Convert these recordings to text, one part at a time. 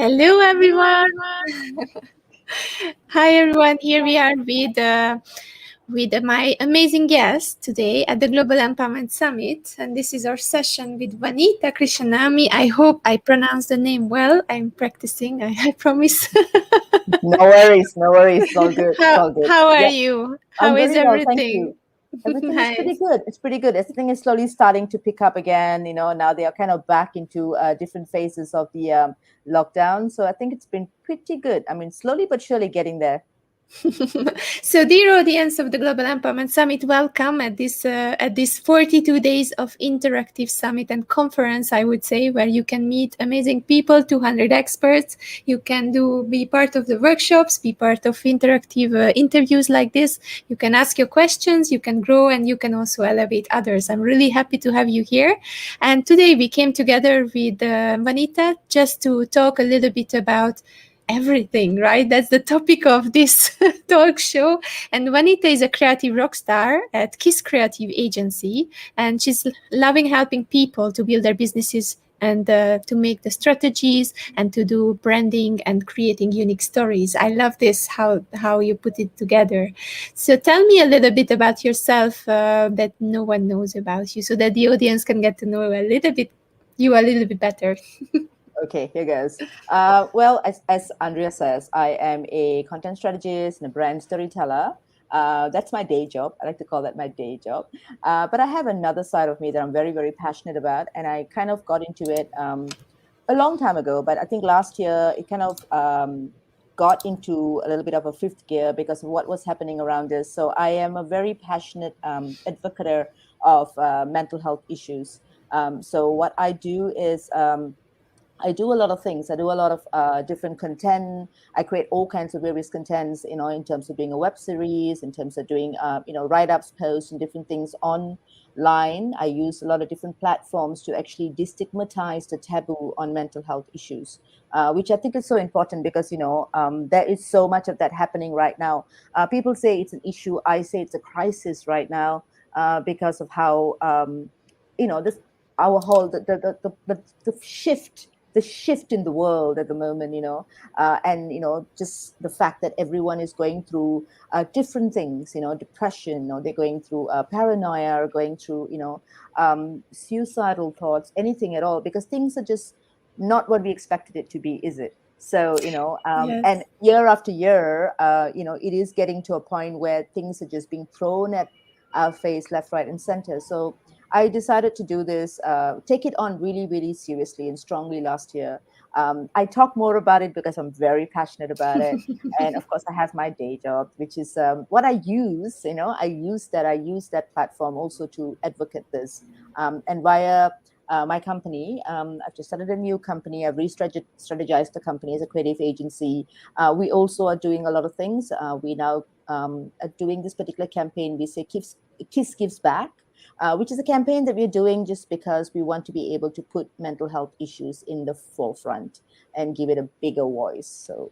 Hello, everyone. Hi, everyone. Here we are with my amazing guest today at the Global Empowerment Summit, and this is our session with Vanitha Krishnasamy. I hope I pronounced the name well. I'm practicing. I promise. No worries. It's all good. How are Yeah, you? I'm How is very well, thank you. everything? Everything is pretty Nice. good. It's pretty good. Everything is slowly starting to pick up again. Now they are kind of back into different phases of the lockdown. So I think it's been pretty good. I mean, slowly but surely getting there. So, dear audience of the Global Empowerment Summit, welcome at this 42 days of interactive summit and conference, I would say, where you can meet amazing people, 200 experts. You can be part of the workshops, be part of interactive interviews like this. You can ask your questions, you can grow, and you can also elevate others. I'm really happy to have you here. And today we came together with Vanita just to talk a little bit about everything, right? That's the topic of this talk show. And Vanita is a creative rock star at KISS Creative Agency, and she's loving helping people to build their businesses and to make the strategies and to do branding and creating unique stories. I love this, how you put it together. So tell me a little bit about yourself that no one knows about you, so that the audience can get to know a little bit better. Okay, here goes. Well, as Andrea says, I am a content strategist and a brand storyteller. That's my day job. I like to call that my day job. But I have another side of me that I'm very, very passionate about. And I kind of got into it a long time ago. But I think last year it kind of got into a little bit of a fifth gear because of what was happening around us. So I am a very passionate advocate of mental health issues. So what I do is I do a lot of things. I do a lot of different content. I create all kinds of various contents, in terms of doing a web series, in terms of doing, write-ups, posts, and different things online. I use a lot of different platforms to actually destigmatize the taboo on mental health issues, which I think is so important because, there is so much of that happening right now. People say it's an issue. I say it's a crisis right now because of how, this our whole the shift in the world at the moment, and just the fact that everyone is going through different things, depression, or they're going through paranoia, or going through suicidal thoughts, anything at all, because things are just not what we expected it to be, is it? So Yes. and year after year, it is getting to a point where things are just being thrown at our face, left, right, and center. So I decided to do this, take it on really, really seriously and strongly last year. I talk more about it because I'm very passionate about it. And of course, I have my day job, which is what I use. I use that platform also to advocate this. And via my company, I've just started a new company. I've re-strategized the company as a creative agency. We also are doing a lot of things. We now are doing this particular campaign. We say Kiss Gives Back. Which is a campaign that we're doing just because we want to be able to put mental health issues in the forefront and give it a bigger voice. So,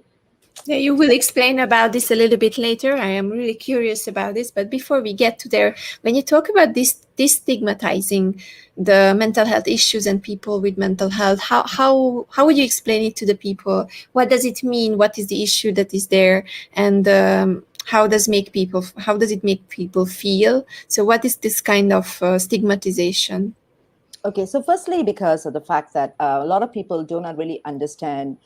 yeah, you will explain about this a little bit later. I am really curious about this. But before we get to there, when you talk about this stigmatizing the mental health issues and people with mental health, how would you explain it to the people? What does it mean? What is the issue that is there? And how does it make people feel? So what is this kind of stigmatization? okay, so firstly, because of the fact that a lot of people do not really understand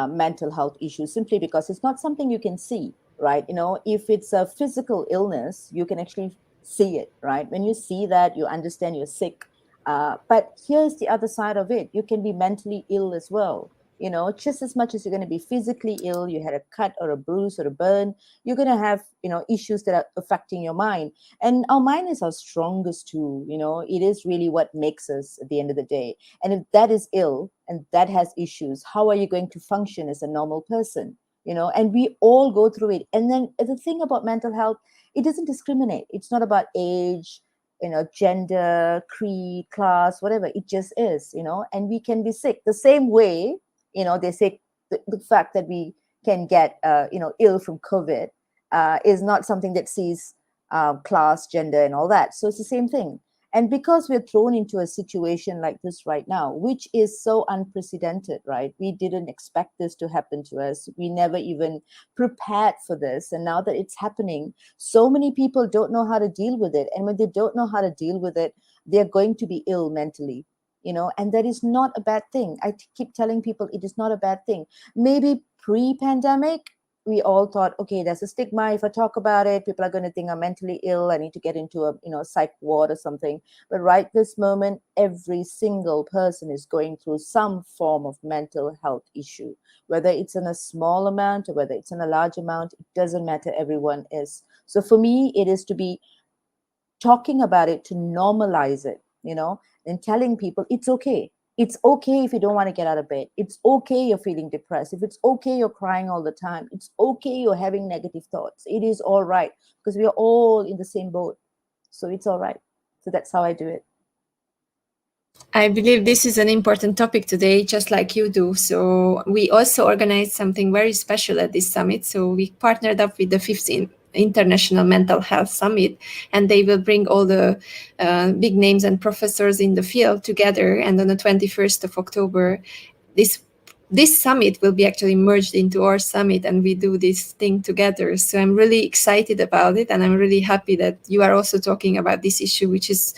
mental health issues simply because it's not something you can see, right? If it's a physical illness, you can actually see it, right? When you see that, you understand you're sick. But here's the other side of it. You can be mentally ill as well. Just as much as you're going to be physically ill, you had a cut or a bruise or a burn, you're going to have, issues that are affecting your mind. And our mind is our strongest tool. It is really what makes us at the end of the day. And if that is ill and that has issues, how are you going to function as a normal person? And we all go through it. And then the thing about mental health, it doesn't discriminate. It's not about age, gender, creed, class, whatever. It just is, and we can be sick the same way. They say the fact that we can get ill from COVID is not something that sees class, gender, and all that. So it's the same thing. And because we're thrown into a situation like this right now, which is so unprecedented, right? We didn't expect this to happen to us. We never even prepared for this. And now that it's happening, so many people don't know how to deal with it. And when they don't know how to deal with it, they're going to be ill mentally. And that is not a bad thing. I keep telling people it is not a bad thing. Maybe pre-pandemic, we all thought, okay, there's a stigma. If I talk about it, people are going to think I'm mentally ill. I need to get into a psych ward or something. But right this moment, every single person is going through some form of mental health issue, whether it's in a small amount or whether it's in a large amount. It doesn't matter. Everyone is. So for me, it is to be talking about it, to normalize it, and telling people it's okay. It's okay if you don't want to get out of bed. It's okay you're feeling depressed. If it's okay you're crying all the time. It's okay you're having negative thoughts. It is all right, because we are all in the same boat. So it's all right. So that's how I do it. I believe this is an important topic today, just like you do. So we also organized something very special at this summit. So we partnered up with the 15th International Mental Health Summit, and they will bring all the big names and professors in the field together. And on the 21st of October, this summit will be actually merged into our summit, and we do this thing together. So I'm really excited about it, and I'm really happy that you are also talking about this issue, which is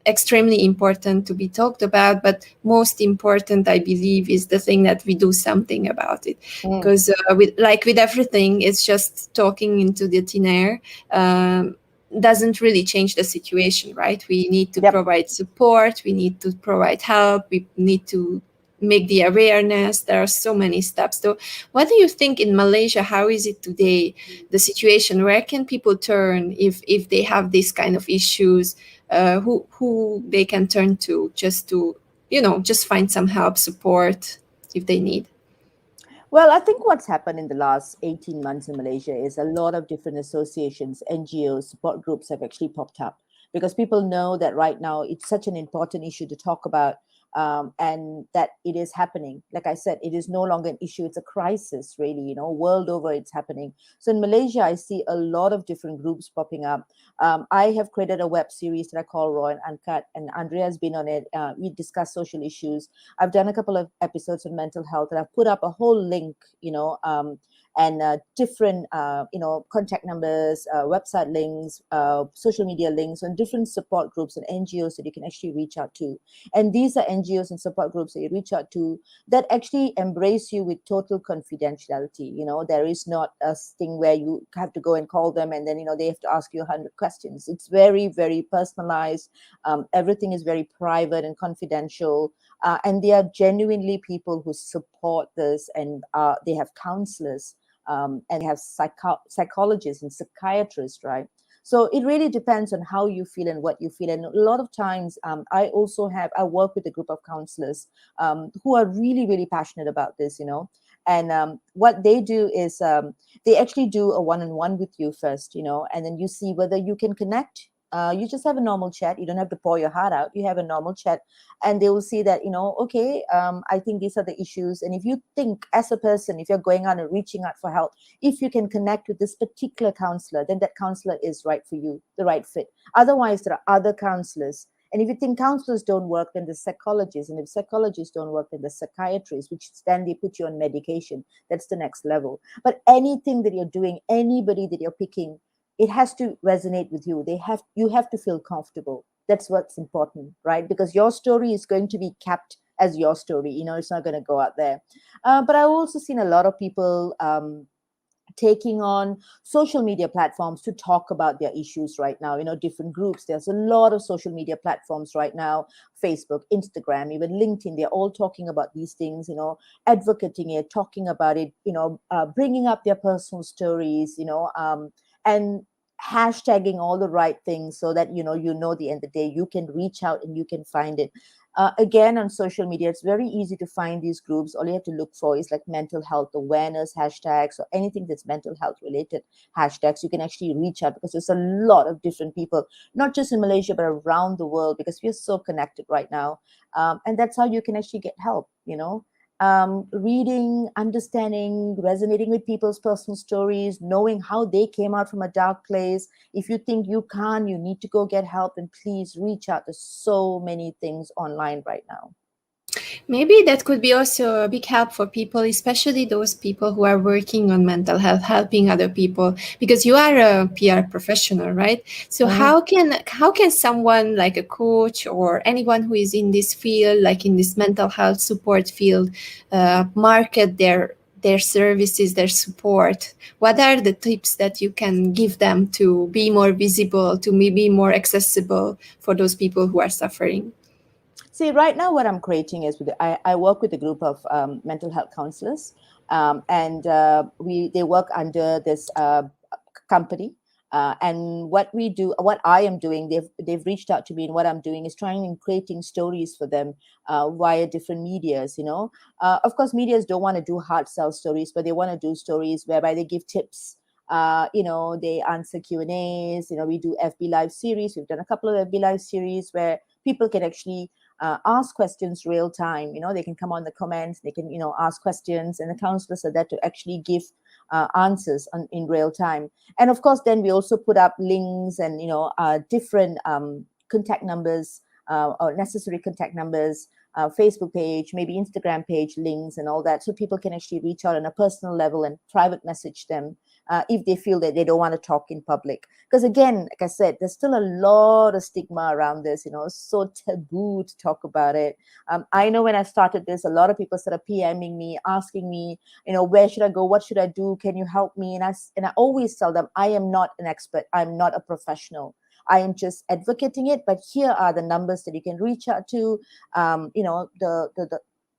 extremely important to be talked about. But most important, I believe, is the thing that we do something about it. Because with everything, it's just talking into the thin air doesn't really change the situation, right? We need to provide support, we need to provide help, we need to make the awareness. There are so many steps. So what do you think in Malaysia, how is it today, the situation? Where can people turn if they have these kind of issues? Who they can turn to just find some help, support if they need? Well, I think what's happened in the last 18 months in Malaysia is a lot of different associations, NGOs, support groups have actually popped up, because people know that right now it's such an important issue to talk about, and that it is happening. Like I said, it is no longer an issue. It's a crisis, really, world over it's happening. So in Malaysia, I see a lot of different groups popping up. I have created a web series that I call Raw and Uncut, and Andrea has been on it. We discuss social issues. I've done a couple of episodes on mental health, and I've put up a whole link, and different, contact numbers, website links, social media links, and different support groups and NGOs that you can actually reach out to. And these are NGOs and support groups that you reach out to that actually embrace you with total confidentiality. There is not a thing where you have to go and call them and then, they have to ask you 100 questions. It's very, very personalized. Everything is very private and confidential. And they are genuinely people who support this, and they have counselors, and they have psychologists and psychiatrists, right? So it really depends on how you feel and what you feel. And a lot of times, I work with a group of counselors who are really, really passionate about this, And what they do is they actually do a one-on-one with you first, and then you see whether you can connect. You just have a normal chat. You don't have to pour your heart out. You have a normal chat, and they will see that, okay, I think these are the issues. And if you think as a person, if you're going out and reaching out for help, if you can connect with this particular counselor, then that counselor is right for you, the right fit. Otherwise, there are other counselors. And if you think counselors don't work, then the psychologists. And if psychologists don't work, then the psychiatrists, which then they put you on medication. That's the next level. But anything that you're doing, anybody that you're picking, it has to resonate with you. You have to feel comfortable. That's what's important, right? Because your story is going to be kept as your story. It's not going to go out there. But I've also seen a lot of people taking on social media platforms to talk about their issues right now. Different groups. There's a lot of social media platforms right now: Facebook, Instagram, even LinkedIn. They're all talking about these things, advocating it, talking about it, bringing up their personal stories, and hashtagging all the right things so that, the end of the day, you can reach out and you can find it. Again, on social media, it's very easy to find these groups. All you have to look for is like mental health awareness hashtags, or anything that's mental health related hashtags. You can actually reach out, because there's a lot of different people, not just in Malaysia, but around the world, because we're so connected right now. And that's how you can actually get help, reading, understanding, resonating with people's personal stories, knowing how they came out from a dark place. If you think you can't, you need to go get help, and please reach out. There's so many things online right now. Maybe that could be also a big help for people, especially those people who are working on mental health, helping other people, because you are a PR professional, right? So how can someone like a coach or anyone who is in this field, like in this mental health support field, market their services, their support? What are the tips that you can give them to be more visible, to maybe more accessible for those people who are suffering? See, right now, what I'm creating is I work with a group of mental health counselors, and they work under this company. And what we do, what I am doing, they've reached out to me, and what I'm doing is trying and creating stories for them via different medias. Of course, medias don't want to do hard sell stories, but they want to do stories whereby they give tips. They answer Q&As. We do FB Live series. We've done a couple of FB Live series where people can actually ask questions real time. They can come on the comments, they can ask questions, and the counselors are there to actually give answers in real time. And of course, then we also put up links and different contact numbers, or necessary contact numbers, Facebook page, maybe Instagram page links and all that, so people can actually reach out on a personal level and private message them if they feel that they don't want to talk in public. Because again, like I said, there's still a lot of stigma around this. It's so taboo to talk about it. I know when I started this, a lot of people started PMing me, asking me, where should I go? What should I do? Can you help me? And I always tell them, I am not an expert. I'm not a professional. I am just advocating it, but here are the numbers that you can reach out to.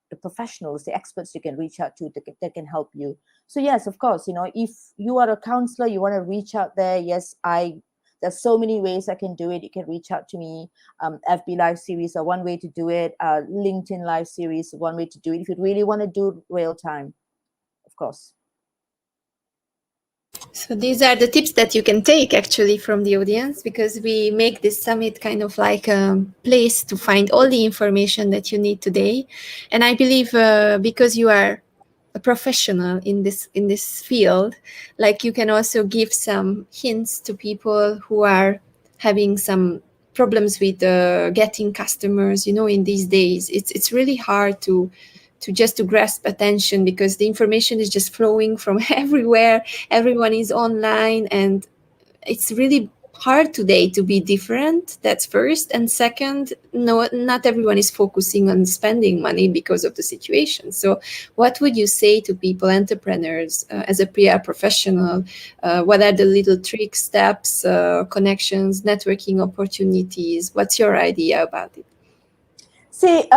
The professionals, the experts you can reach out to that can help you. So yes, of course, if you are a counselor, you want to reach out there. Yes, there's so many ways I can do it. You can reach out to me. FB Live series are one way to do it. LinkedIn Live series one way to do it. If you really want to do real time, of course. So these are the tips that you can take actually from the audience, because we make this summit kind of like a place to find all the information that you need today. And I believe because you are a professional in this field, like you can also give some hints to people who are having some problems with getting customers. In these days, it's really hard to grasp attention, because the information is just flowing from everywhere. Everyone is online, and it's really hard today to be different. That's first. And second, no, not everyone is focusing on spending money because of the situation. So what would you say to people, entrepreneurs, as a PR professional? What are the little tricks, steps, connections, networking opportunities? What's your idea about it? See,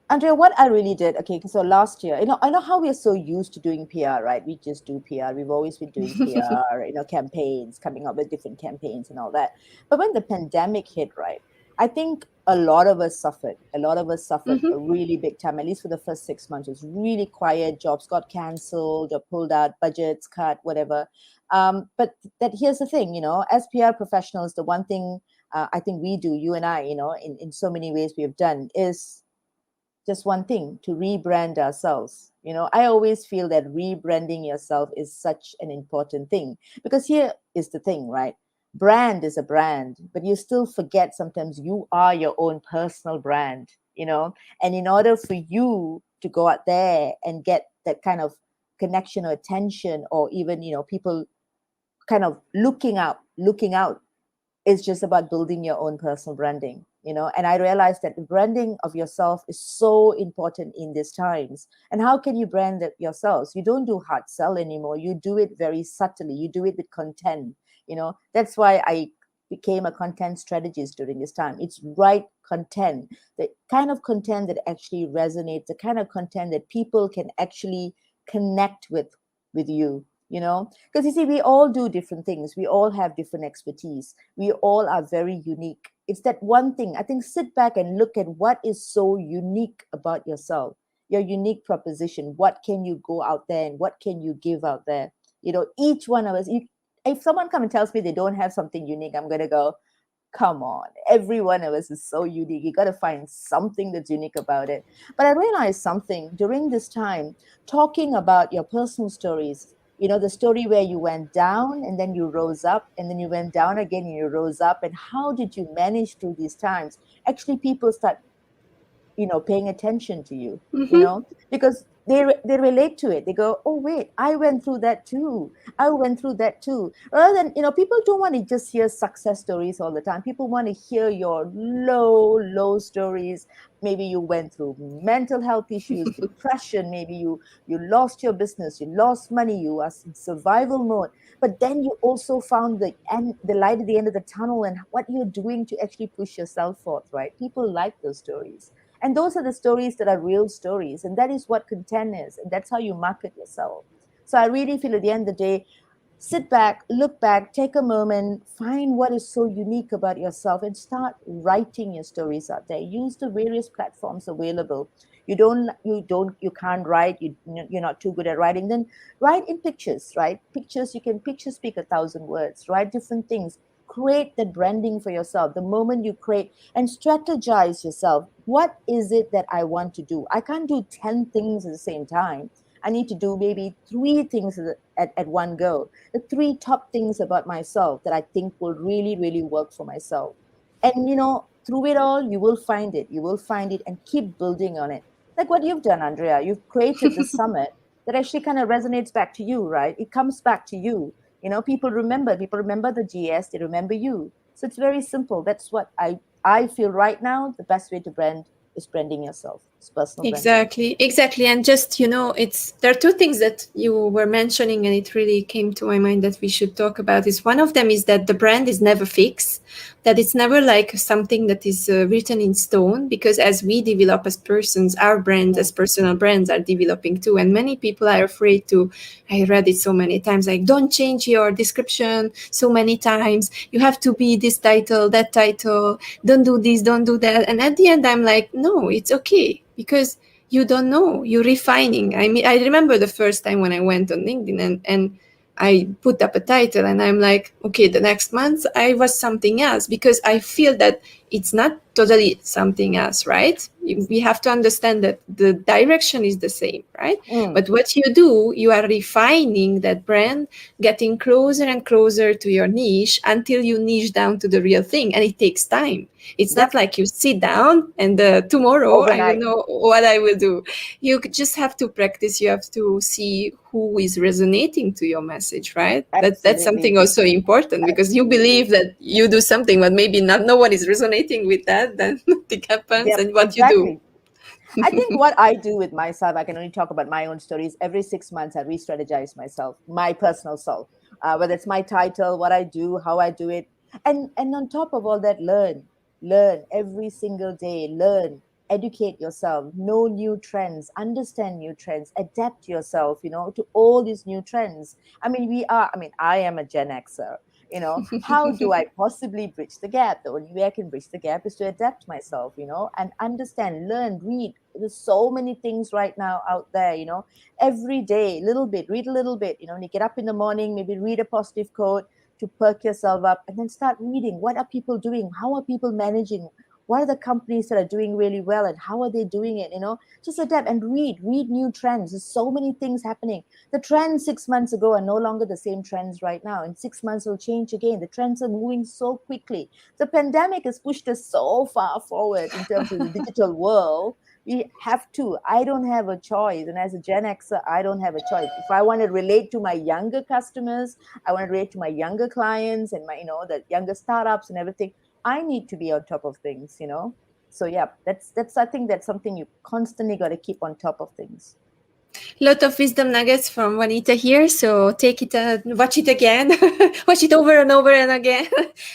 Andrea, what I really did, okay, so last year, I know how we're so used to doing PR, right? We just do PR. We've always been doing PR, campaigns, coming up with different campaigns and all that. But when the pandemic hit, right, I think a lot of us suffered. A lot of us suffered a really big time, at least for the first 6 months. It was really quiet. Jobs got canceled or pulled out, budgets cut, whatever. But here's the thing, as PR professionals, the one thing I think we do, you and I, in so many ways we have done, is just one thing: to rebrand ourselves. I always feel that rebranding yourself is such an important thing, because here is the thing, right? Brand is a brand, but you still forget sometimes you are your own personal brand, and in order for you to go out there and get that kind of connection or attention, or even, people kind of looking out, it's just about building your own personal branding, and I realized that the branding of yourself is so important in these times. And how can you brand yourselves? You don't do hard sell anymore. You do it very subtly. You do it with content. That's why I became a content strategist during this time. It's right content, the kind of content that actually resonates, the kind of content that people can actually connect with you. Because you see, we all do different things. We all have different expertise. We all are very unique. It's that one thing. I think sit back and look at what is so unique about yourself, your unique proposition. What can you go out there and what can you give out there? Each one of us, if someone comes and tells me they don't have something unique, I'm going to go, Come on, every one of us is so unique. You got to find something that's unique about it. But I realized something during this time, talking about your personal stories, the story where you went down and then you rose up, and then you went down again and you rose up, and how did you manage through these times? Actually, people start paying attention to you, because they relate to it. They go, oh wait, I went through that too. I went through that too. Rather than, people don't want to just hear success stories all the time. People want to hear your low stories. Maybe you went through mental health issues, depression. Maybe you lost your business, you lost money, you are in survival mode. But then you also found the light at the end of the tunnel, and what you're doing to actually push yourself forth, right? People like those stories. And those are the stories that are real stories. And that is what content is. And that's how you market yourself. So I really feel at the end of the day, sit back, look back, take a moment, find what is so unique about yourself, and start writing your stories out there. Use the various platforms available. You can't write, you're not too good at writing, then write in pictures, right? Pictures speak 1,000 words. Write different things. Create the branding for yourself. The moment you create and strategize yourself, what is it that I want to do? I can't do 10 things at the same time. I need to do maybe 3 things at one go. The 3 top things about myself that I think will really, really work for myself. And, through it all, you will find it. You will find it and keep building on it. Like what you've done, Andrea. You've created the summit that actually kind of resonates back to you, right? It comes back to you. People remember the GES, they remember you. So it's very simple. That's what I feel right now. The best way to brand is branding yourself. It's personal branding. Exactly. And just, there are 2 things that you were mentioning, and it really came to my mind that we should talk about. Is one of them is that the brand is never fixed, that it's never like something that is written in stone, because as we develop as persons, our brands as personal brands are developing too. And many people are afraid to, I read it so many times, like, don't change your description so many times. You have to be this title, that title, don't do this, don't do that. And at the end, I'm like, no, it's okay, because you don't know, you're refining. I mean, I remember the first time when I went on LinkedIn and I put up a title, and I'm like, okay, the next month I was something else, because I feel that it's not totally something else, right? We have to understand that the direction is the same, right? But what you do, you are refining that brand, getting closer and closer to your niche until you niche down to the real thing. And it takes time. It's not like you sit down and tomorrow overnight, I will know what I will do. You just have to practice. You have to see who is resonating to your message, right? That's something also important, because you believe that you do something, but maybe no one is resonating with that. Then nothing happens. And what you do. I think what I do with myself, I can only talk about my own stories. Every 6 months, I re-strategize myself, my personal self, whether it's my title, what I do, how I do it. And on top of all that, learn every single day, educate yourself, know new trends, understand new trends, adapt yourself, to all these new trends. I mean, I am a Gen Xer. How do I possibly bridge the gap? The only way I can bridge the gap is to adapt myself, and understand, learn, read. There's so many things right now out there, every day, read a little bit, when you get up in the morning, maybe read a positive quote to perk yourself up, and then start reading. What are people doing? How are people managing? What are the companies that are doing really well, and how are they doing it? Just adapt and read new trends. There's so many things happening. The trends 6 months ago are no longer the same trends right now. In 6 months, will change again. The trends are moving so quickly. The pandemic has pushed us so far forward in terms of the digital world. We have to. I don't have a choice. And as a Gen Xer, I don't have a choice. If I want to relate to my younger customers, I want to relate to my younger clients and my, the younger startups and everything, I need to be on top of things, So yeah, that's I think that's something you constantly got to keep on top of things. Lot of wisdom nuggets from Vanita here, so take it, watch it again, watch it over and over and again,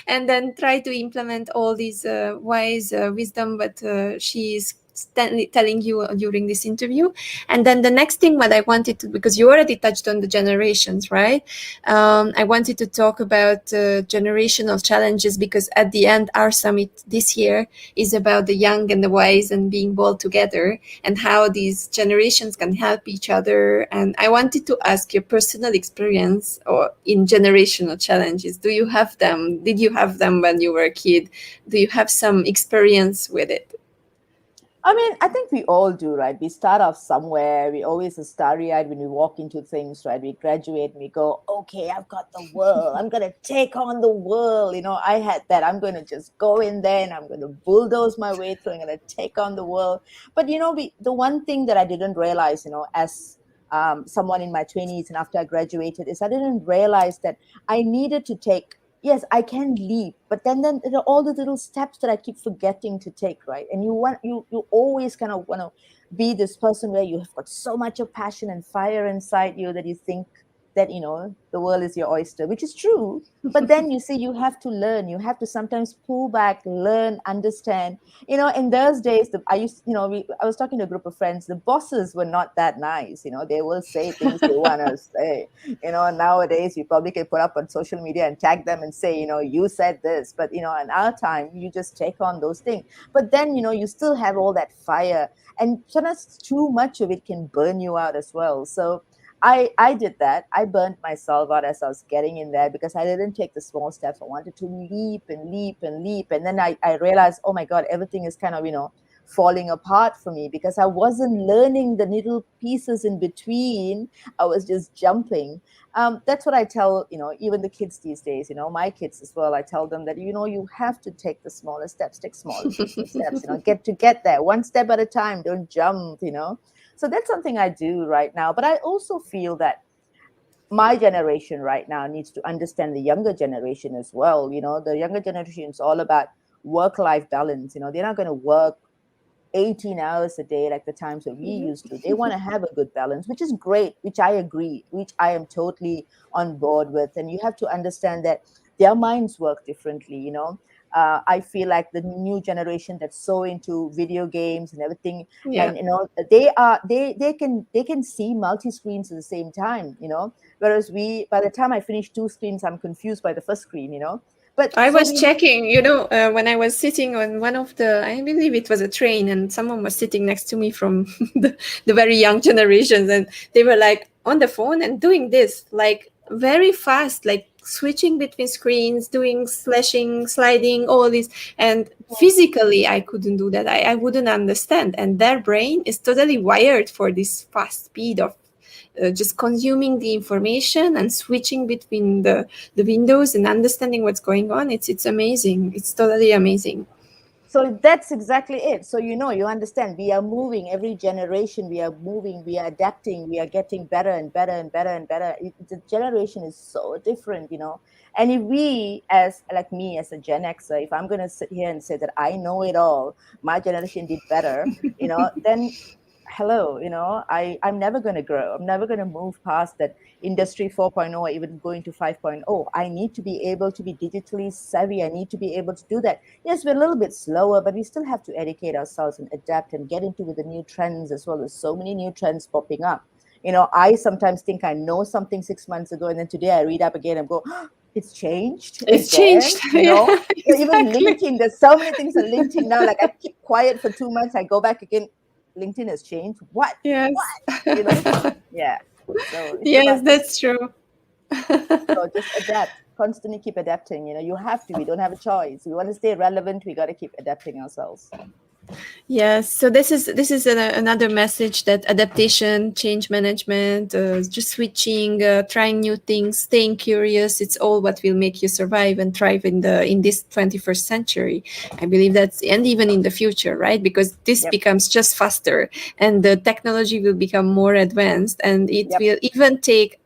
and then try to implement all these wise wisdom. But she is telling you during this interview. And then the next thing what I wanted to, because you already touched on the generations, right? I wanted to talk about generational challenges, because at the end our summit this year is about the young and the wise and being bold together, and how these generations can help each other. And I wanted to ask your personal experience or in generational challenges. Do you have them? Did you have them when you were a kid? Do you have some experience with it? I mean, I think we all do, right? We start off somewhere. We always are starry-eyed when we walk into things, right? We graduate and we go, okay, I've got the world. I'm going to take on the world. I had that. I'm going to just go in there and I'm going to bulldoze my way through. I'm going to take on the world. But, the one thing that I didn't realize, as someone in my 20s and after I graduated, is I didn't realize that I needed to take, yes, I can leap, but then there are all the little steps that I keep forgetting to take, right? And you always kind of want to be this person where you have got so much of passion and fire inside you that you think that the world is your oyster, which is true. But then you see, you have to learn. You have to sometimes pull back, learn, understand. In those days, I was talking to a group of friends. The bosses were not that nice. They will say things they want to say. Nowadays you probably can put up on social media and tag them and say, you said this. But in our time, you just take on those things. But then you still have all that fire, and sometimes too much of it can burn you out as well. So I did that. I burnt myself out as I was getting in there because I didn't take the small steps. I wanted to leap and leap and leap. And then I realized, oh my God, everything is kind of, falling apart for me because I wasn't learning the little pieces in between. I was just jumping. That's what I tell, even the kids these days, my kids as well. I tell them that, you have to take the smaller steps, take small steps, get there one step at a time. Don't jump. So that's something I do right now. But I also feel that my generation right now needs to understand the younger generation as well. The younger generation is all about work-life balance. They're not going to work 18 hours a day like the times that we used to. They want to have a good balance, which is great, which I agree, which I am totally on board with. And you have to understand that their minds work differently. I feel like the new generation that's so into video games and everything, Yeah. and they can see multi screens at the same time. Whereas by the time I finish two screens, I'm confused by the first screen. But I so was checking, when I was sitting on one of I believe it was a train, and someone was sitting next to me from the very young generations, and they were like on the phone and doing this, like very fast, like switching between screens, doing slashing, sliding, all this. And physically, I couldn't do that. I wouldn't understand. And their brain is totally wired for this fast speed of just consuming the information and switching between the windows and understanding what's going on. It's amazing. It's totally amazing. So that's exactly it. So you understand, we are moving every generation, we are moving, we are adapting, we are getting better and better and better and better. The generation is so different. And if we, as like me as a Gen Xer, if I'm going to sit here and say that I know it all, my generation did better, then hello, I'm never going to grow. I'm never going to move past that industry 4.0 or even going to 5.0. I need to be able to be digitally savvy. I need to be able to do that. Yes, we're a little bit slower, but we still have to educate ourselves and adapt and get into the new trends as well. There's so many new trends popping up. I sometimes think I know something 6 months ago, and then today I read up again and go, oh, it's changed It's again. changed. Yeah, Even exactly. LinkedIn, there's so many things on LinkedIn now. Like I keep quiet for 2 months, I go back again. LinkedIn has changed. What? Yes. Yeah. So it's Yes, about that's true. so just adapt. Constantly keep adapting. You have to. We don't have a choice. We want to stay relevant. We got to keep adapting ourselves. Yes, so this is another message, that adaptation, change management, just switching, trying new things, staying curious. It's all what will make you survive and thrive in this 21st century. I believe and even in the future, right? Because this Yep. becomes just faster, and the technology will become more advanced, and it Yep. will even take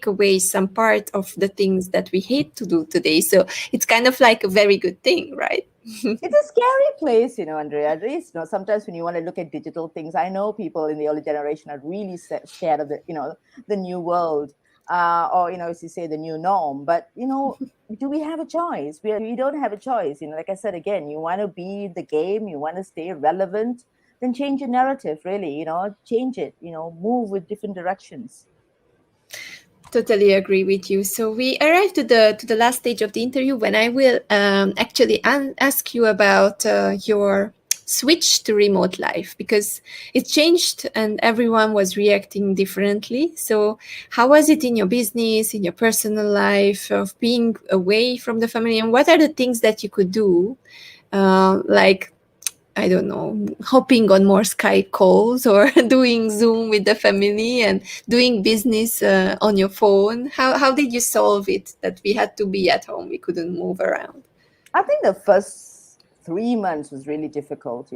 away some part of the things that we hate to do today. So it's kind of like a very good thing, right? It's a scary place, Andrea. At least, sometimes when you want to look at digital things, I know people in the older generation are really scared of the new world, or, as you say, the new norm. But, do we have a choice? We don't have a choice. Like I said, again, you want to be the game, you want to stay relevant. then change your narrative, really, change it, move with different directions. Totally agree with you. So we arrived to the last stage of the interview when I will actually ask you about your switch to remote life, because it changed and everyone was reacting differently. So how was it in your business, in your personal life, of being away from the family, and what are the things that you could do, like, I don't know, hopping on more Skype calls or doing Zoom with the family and doing business on your phone? How did you solve it that we had to be at home? We couldn't move around. I think the first 3 months was really difficult,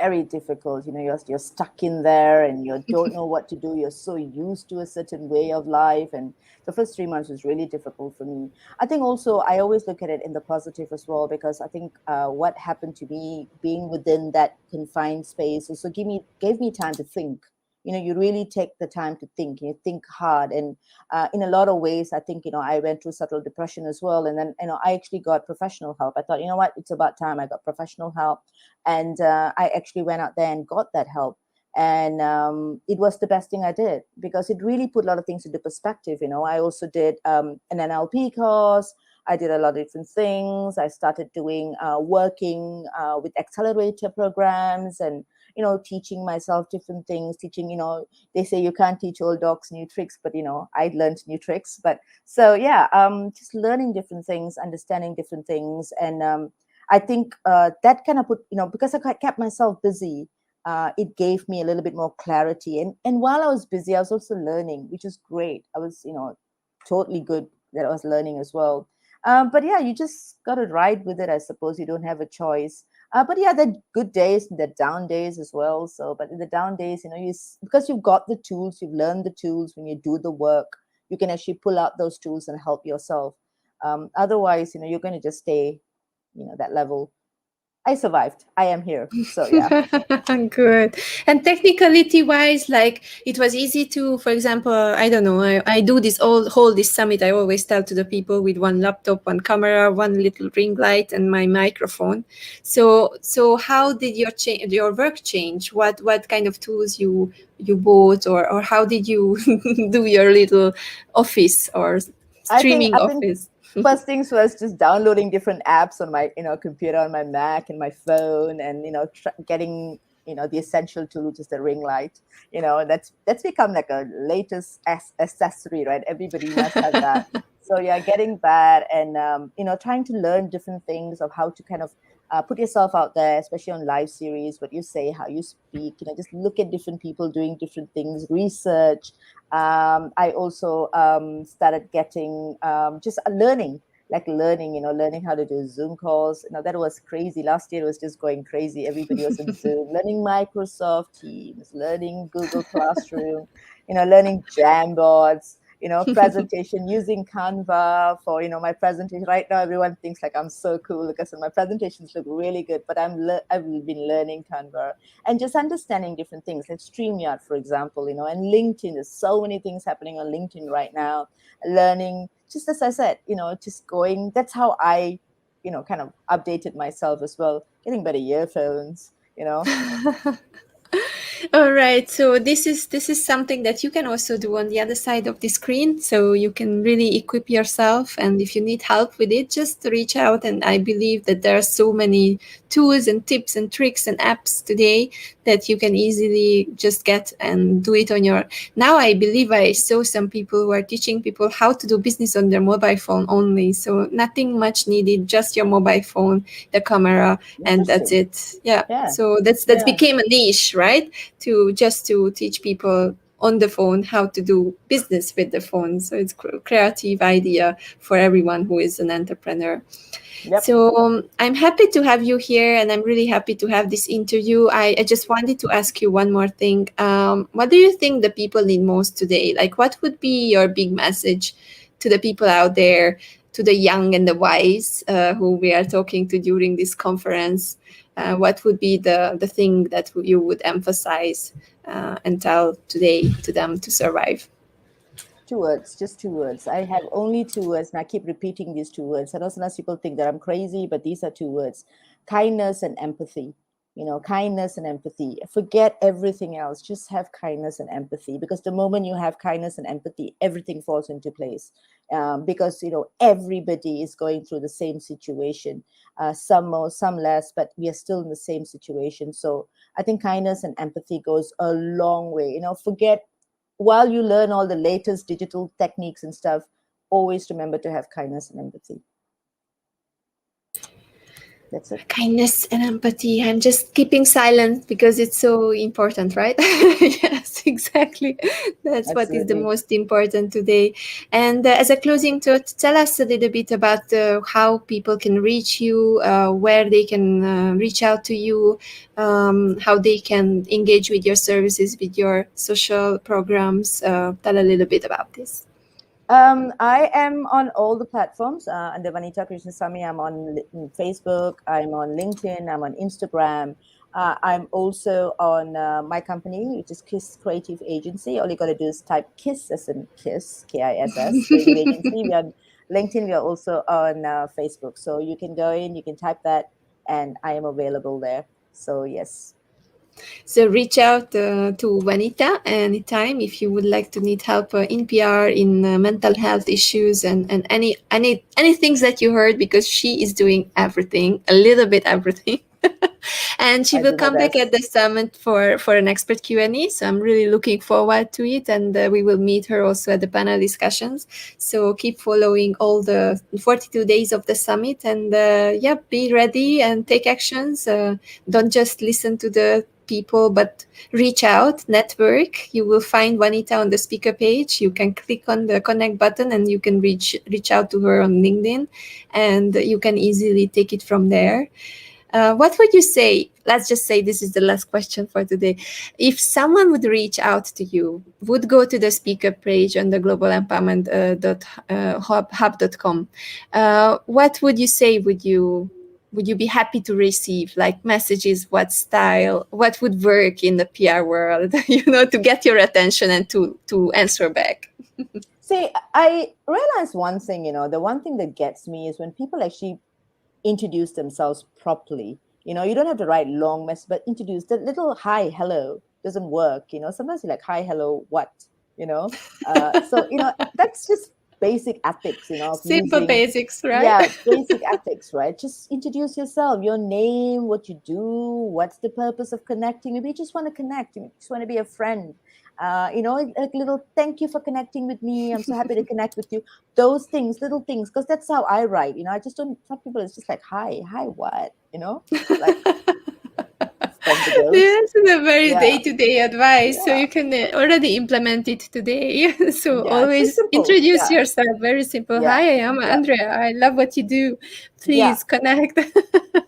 very difficult. You're stuck in there and you don't know what to do. You're so used to a certain way of life. And the first 3 months was really difficult for me. I think also I always look at it in the positive as well, because I think what happened to me being within that confined space also gave me time to think. You really take the time to think. You think hard, and in a lot of ways, I think, I went through subtle depression as well. And then, I actually got professional help. I thought, you know what, it's about time I got professional help. And I actually went out there and got that help. And it was the best thing I did, because it really put a lot of things into perspective. I also did an NLP course. I did a lot of different things. I started doing working with accelerator programs, and teaching myself different things, teaching, they say you can't teach old dogs new tricks, but I learned new tricks. But so yeah, just learning different things, understanding different things. And I think that kind of put, because I kept myself busy, it gave me a little bit more clarity. And while I was busy, I was also learning, which is great. I was, totally good that I was learning as well. But yeah, you just got to ride with it, I suppose. You don't have a choice. But yeah, there are good days, there are down days as well. So, but in the down days, because you've got the tools, you've learned the tools. When you do the work, you can actually pull out those tools and help yourself. Otherwise, you're going to just stay, that level. I survived. I am here. So yeah. Good. And technicality wise, like, it was easy to, for example, I don't know, I do this whole this summit. I always tell to the people with one laptop, one camera, one little ring light, and my microphone. So how did your work change? What kind of tools you bought, or how did you do your little office or streaming I think office? first things first, just downloading different apps on my computer, on my Mac and my phone, and getting the essential tool, which is the ring light. That's become like a latest accessory, right? Everybody must have that. So yeah, getting that, and trying to learn different things of how to kind of put yourself out there, especially on live series, what you say, how you speak. Just look at different people doing different things, research. I also started getting just learning, learning how to do Zoom calls. That was crazy. Last year it was just going crazy. Everybody was on Zoom, learning Microsoft Teams, learning Google Classroom, learning Jamboards, presentation, using Canva for, my presentation. Right now, everyone thinks like I'm so cool because my presentations look really good, but I've been learning Canva and just understanding different things like StreamYard, for example, and LinkedIn. There's so many things happening on LinkedIn right now. Learning, just as I said, just going. That's how I, kind of updated myself as well. Getting better earphones. All right, so this is something that you can also do on the other side of the screen, so you can really equip yourself, and if you need help with it, just reach out. And I believe that there are so many tools and tips and tricks and apps today that you can easily just get and do it on your. Now I believe I saw some people who are teaching people how to do business on their mobile phone only, so nothing much needed, just your mobile phone, the camera, and that's it. Yeah. So that became a niche, right? To teach people on the phone how to do business with the phone. So it's a creative idea for everyone who is an entrepreneur. Yep. So I'm happy to have you here, and I'm really happy to have this interview. I just wanted to ask you one more thing. What do you think the people need most today? Like, what would be your big message to the people out there, to the young and the wise who we are talking to during this conference? What would be the thing that you would emphasize and tell today to them to survive? 2 words, just 2 words. I have only 2 words, and I keep repeating these 2 words. I know sometimes people think that I'm crazy, but these are 2 words: kindness and empathy. kindness and empathy. Forget everything else. Just have kindness and empathy, because the moment you have kindness and empathy, everything falls into place. Because everybody is going through the same situation, some more, some less, but we are still in the same situation. So I think kindness and empathy goes a long way. Forget, while you learn all the latest digital techniques and stuff, always remember to have kindness and empathy. That's it. Kindness and empathy. I'm just keeping silent because it's so important, right? Yes, exactly. That's Absolutely. what is the most important today. And as a closing thought, tell us a little bit about how people can reach you, where they can reach out to you, how they can engage with your services, with your social programs. Tell a little bit about this. I am on all the platforms under Vanitha Krishnasamy. I'm on Facebook, I'm on LinkedIn, I'm on Instagram. I'm also on my company, which is KISS Creative Agency. All you got to do is type KISS as in KISS, KISS, Creative Agency. We're on LinkedIn, we are also on Facebook. So you can go in, you can type that, and I am available there. So yes. So reach out to Vanita anytime if you would like to need help in PR, in mental health issues, and any things that you heard, because she is doing everything, a little bit everything. And she will come back at the summit for an expert Q&A. So I'm really looking forward to it. And we will meet her also at the panel discussions. So keep following all the 42 days of the summit, and be ready and take actions. Don't just listen to the people, but reach out, network. You will find Vanita on the speaker page. You can click on the connect button and you can reach out to her on LinkedIn, and you can easily take it from there. What would you say? Let's just say this is the last question for today. If someone would reach out to you, would go to the speaker page on the globalempowerment.hub.com, what would you say? Would you be happy to receive, like messages? What style? What would work in the PR world? To get your attention and to answer back. See, I realized one thing. The one thing that gets me is when people actually introduce themselves properly. You don't have to write long messages, but introduce the little hi, hello doesn't work. Sometimes you're like, hi, hello, what? So that's just basic ethics. Simple basics, right? Yeah, basic ethics, right? Just introduce yourself, your name, what you do, what's the purpose of connecting. Maybe you just want to connect. You just want to be a friend. Like little thank you for connecting with me. I'm so happy to connect with you. Those things, little things, because that's how I write. I just don't. Some people, it's just like hi, what? Like. This is a very day-to-day advice, so you can already implement it today. So always introduce yourself. Very simple. Hi, I am Andrea. I love what you do. Please connect.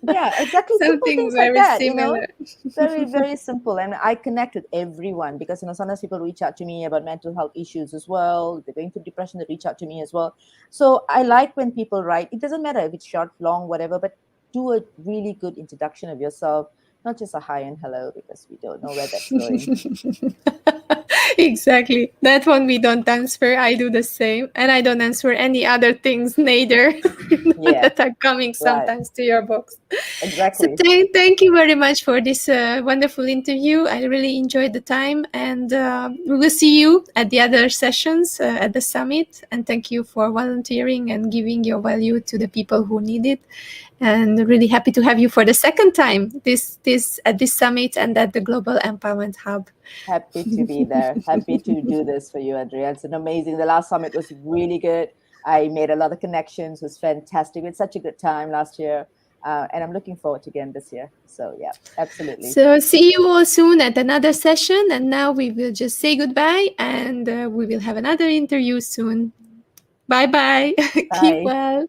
Yeah, exactly. Something very similar. Very, very simple. And I connect with everyone because sometimes people reach out to me about mental health issues as well. They're going through depression, they reach out to me as well. So I like when people write. It doesn't matter if it's short, long, whatever, but do a really good introduction of yourself. Not just a hi and hello, because we don't know where that's going. Exactly. That one we don't answer. I do the same. And I don't answer any other things neither that are coming sometimes to your box. Exactly. So thank you very much for this wonderful interview. I really enjoyed the time. And we will see you at the other sessions at the summit. And thank you for volunteering and giving your value to the people who need it. And really happy to have you for the second time at this summit and at the Global Empowerment Hub. Happy to be there. Happy to do this for you, Andrea. It's amazing. The last summit was really good. I made a lot of connections. It was fantastic. We had such a good time last year. And I'm looking forward to again this year. So yeah, absolutely. So see you all soon at another session. And now we will just say goodbye, and we will have another interview soon. Bye-bye. Keep well.